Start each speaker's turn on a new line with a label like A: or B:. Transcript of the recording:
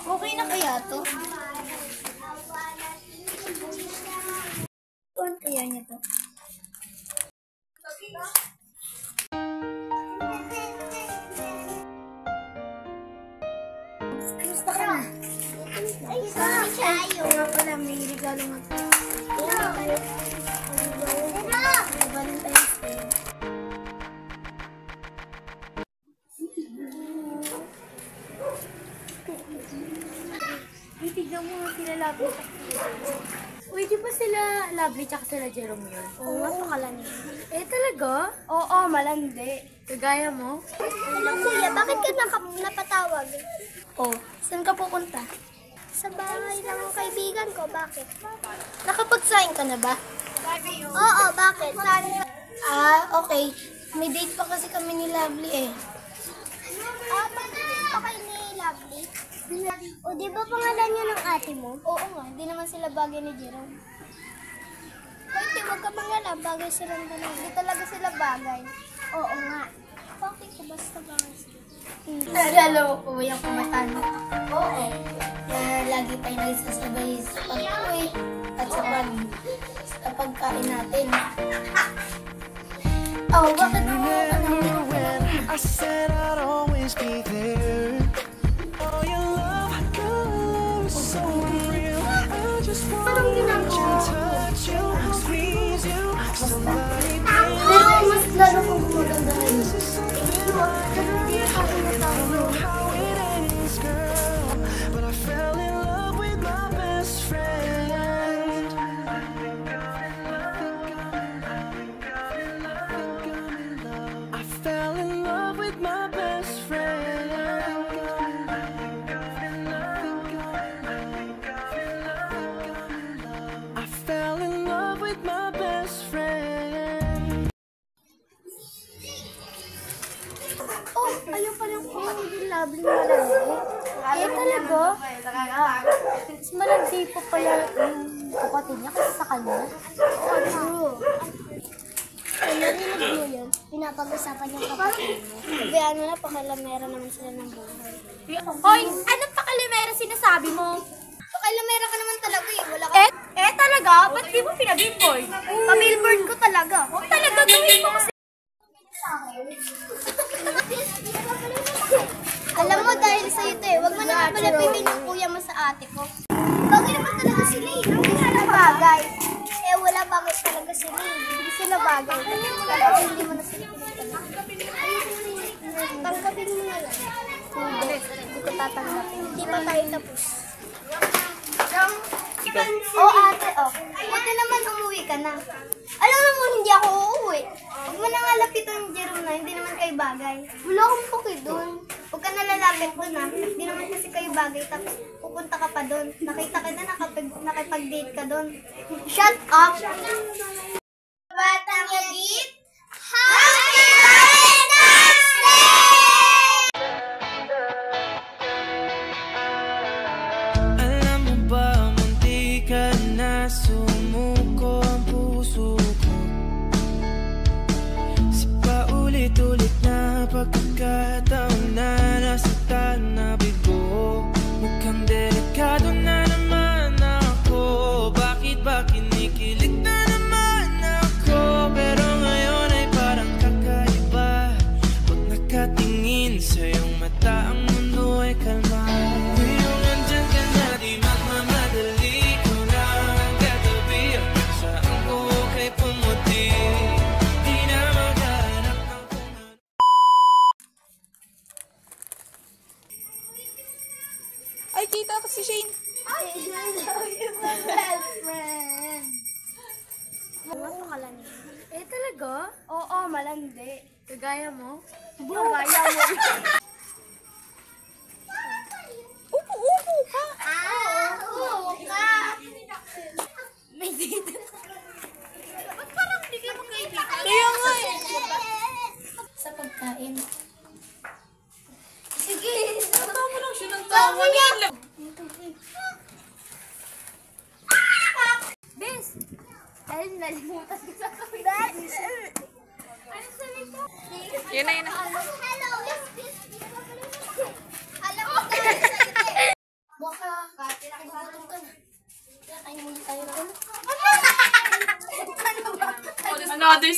A: Okay na kaya to? Ano kaya niya to? Kamusta ka na? Ay, sorry tayo. Nga pala, may regalo nga. Valentine's Day. Uy, tignan mo sila Lovely tsaka sila. Uy, di ba sila Lovely tsaka sila Jerome yun?
B: Oo nga, pakalani.
A: Eh, talaga? Oo, malandi. Kagaya mo?
B: Hello, kuya. Bakit ka napatawag?
A: Oh, saan ka pupunta?
B: Sa bahay ng kaibigan ko. Bakit?
A: Nakapagsaing ka na ba?
B: Oo, bakit?
A: Okay. May date pa kasi kami ni Lovely eh.
B: Pagdating pa kayo ni Lovely? O, di ba pangalan niyo ng ate mo?
A: Oo nga, hindi naman sila bagay ni Jerome.
B: Pwede, huwag ka mangalap. Bagay silang dalawa.
A: Hindi talaga sila bagay.
B: Oo nga. Bakit ko basta bagay sila?
A: Naalala mo po yung kumatano? Oo. Kaya lagi tayo nagsasabay sa pag-uwi at sa pagkain natin. Oh, bakit mo
C: I said I'd always be there. Oh, your love is so real. I just want to touch you, squeeze you. Somebody
A: pero mas lalo kong maganda rin.
C: how it ends, girl. But I fell in love with my best friend. I fell in love with my best friend. I fell in love with my best friend.
A: Oh, ayun pa lang po yung Lovely malandi. Eh, talaga? Mas malandi po pala yung kapatid niya kasi sa kanya.
B: Oo. Ay, narinig mo yun? Pinapag-usapan yung kapatid mo. Sabi, ano na, pakalamera naman sila ng buhay.
A: Hoy, anong pakalimera sinasabi mo?
B: Pakalamera ka naman talaga eh. Wala ka.
A: Talaga? Ba't di mo pinabillboard?
B: Pa-billboard ko talaga.
A: Talaga, gawin mo kasi.
B: Alam mo, dahil sa'yo ito eh. Huwag mo naman pala pipin ng kuya mo sa ate ko. Bagay naman talaga sila eh. Hindi sila bagay. Eh, wala bagay talaga sila eh. Hindi sila bagay. Kasi hindi mo na sila pinagtanong. Tanggapin mo na lang.
A: Hindi ko tatanggapin.
B: Hindi pa tayo tapos.
A: Oh, ate, oh.
B: Buti naman umuwi ka na. Alam mo, hindi ako uuwi. Huwag mo nang alapitan yung Jerome na, hindi naman kayo bagay.
A: Wala akong puki doon.
B: Huwag ka nalalapit doon ha. Hindi naman kasi kayo bagay, tapos pupunta ka pa doon. Nakita ka na, nakipag-date ka doon.
A: Shut up!
B: Batang Edith, Happy Valentine's Day!
C: Alam mo ba, munti ka na sumuko ang puso ko. Sa paulit-ulit na pagkakataon na nasaktan na bigo. Mukhang delikado na naman ako. Bakit ba kinikilig na naman ako? Pero ngayon ay parang kakaiba. Pag nakatingin sa iyong mata, ang mundo ay kalma. Ngayong nandyan ka na, di magmamadali. Ikaw na ang katabi. Saan ko kay pumuti? Di na maghanap ng kung
D: Ay, kita ko si Shane.
B: Ay, you're my best friend. Pakalani.
A: Eh, talaga? Oo, malandi. Kagaya mo?
B: Kagaya mo.
D: Upo ka.
B: Oo ka.
A: May dito.
B: Ba't parang hindi ka magkaibigan?
D: Kaya nga eh.
A: Sa pagkain.
B: Sige.
D: Tama lang siya ng tawa niya.
A: Bes! Dahil nalimutan ko sa kapit.
B: Ano salita?
D: Yun na, yun na.
B: Hello, alam mo guys, ate.
A: Baka, nagugutom ka na. Kaya kain muna tayo na.
D: Another